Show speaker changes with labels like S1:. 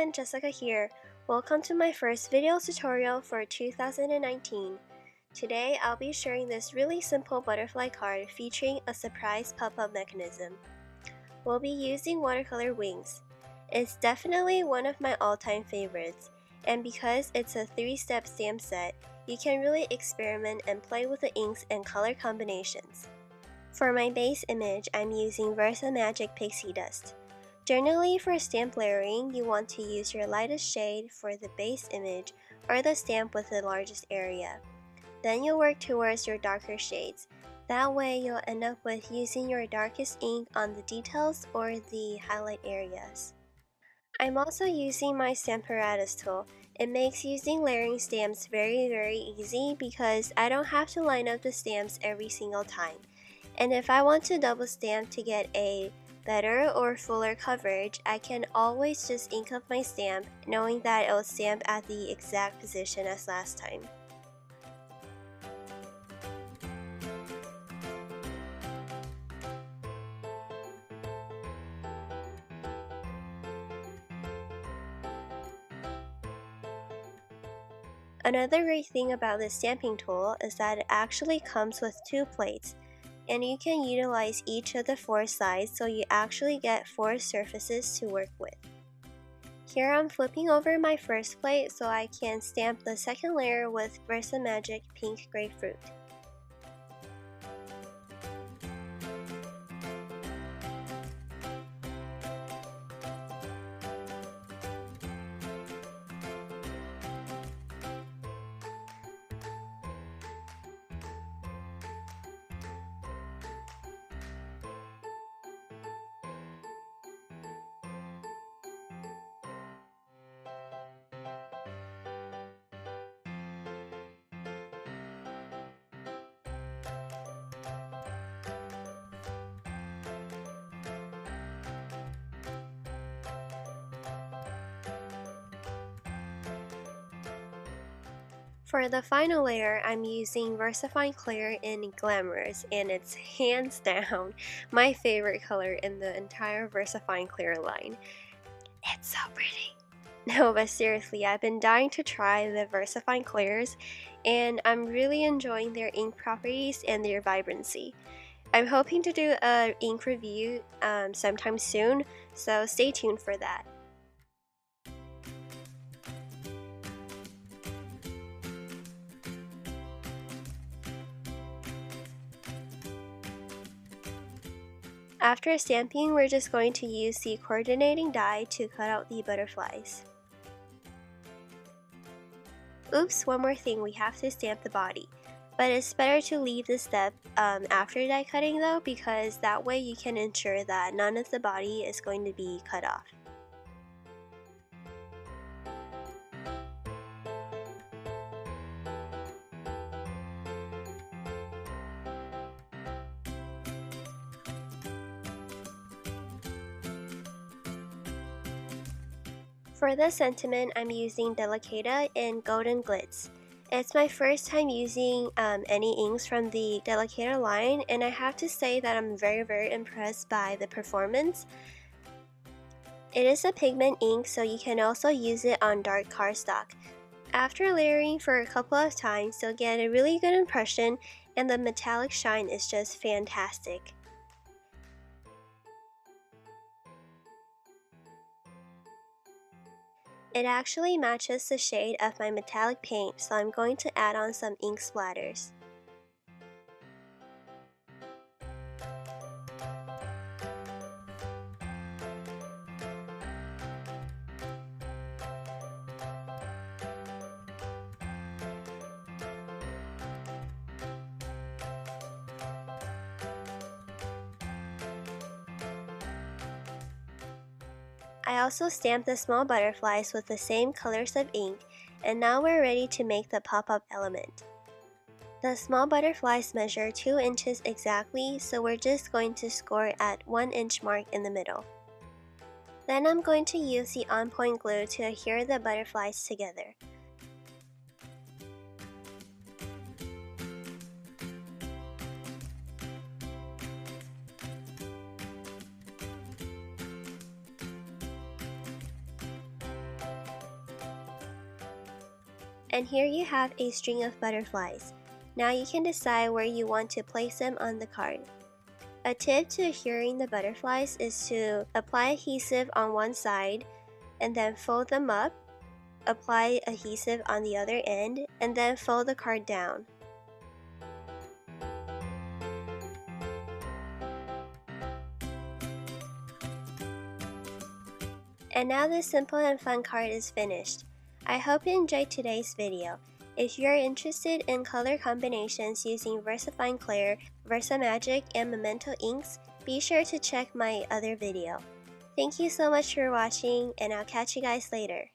S1: everyone, Jessica here. Welcome to my first video tutorial for 2019. Today I'll be sharing this really simple butterfly card featuring a surprise pop-up mechanism. We'll be using watercolor wings. It's definitely one of my all-time favorites, and because it's a 3-step stamp set, you can really experiment and play with the inks and color combinations. For my base image, I'm using VersaMagic Pixie Dust. Generally, for stamp layering, you want to use your lightest shade for the base image or the stamp with the largest area. Then you'll work towards your darker shades. That way, you'll end up with using your darkest ink on the details or the highlight areas. I'm also using my Stamparatus tool. It makes using layering stamps very easy because I don't have to line up the stamps every single time. And if I want to double stamp to get a better or fuller coverage, I can always just ink up my stamp, knowing that it will stamp at the exact position as last time. Another great thing about this stamping tool is that it actually comes with 2 plates, and you can utilize each of the 4 sides so you actually get 4 surfaces to work with. Here I'm flipping over my first plate so I can stamp the second layer with VersaMagic Pink Grapefruit. For the final layer, I'm using VersaFine Clair in Glamorous, and it's hands down my favorite color in the entire VersaFine Clair line. It's so pretty! No, but seriously, I've been dying to try the VersaFine Clairs, and I'm really enjoying their ink properties and their vibrancy. I'm hoping to do an ink review sometime soon, so stay tuned for that. After stamping, we're just going to use the coordinating die to cut out the butterflies. Oops, one more thing, we have to stamp the body. But it's better to leave this step after die cutting though, because that way you can ensure that none of the body is going to be cut off. For the sentiment, I'm using Delicata in Golden Glitz. It's my first time using any inks from the Delicata line, and I have to say that I'm very impressed by the performance. It is a pigment ink, so you can also use it on dark cardstock. After layering for a couple of times, you'll get a really good impression, and the metallic shine is just fantastic. It actually matches the shade of my metallic paint, so I'm going to add on some ink splatters. I also stamped the small butterflies with the same colors of ink, and now we're ready to make the pop-up element. The small butterflies measure 2 inches exactly, so we're just going to score at 1 inch mark in the middle. Then I'm going to use the on-point glue to adhere the butterflies together. And here you have a string of butterflies. Now you can decide where you want to place them on the card. A tip to adhering the butterflies is to apply adhesive on one side and then fold them up, apply adhesive on the other end, and then fold the card down. And now this simple and fun card is finished. I hope you enjoyed today's video. If you are interested in color combinations using VersaFine Clair, VersaMagic, and Memento inks, be sure to check my other video. Thank you so much for watching, and I'll catch you guys later.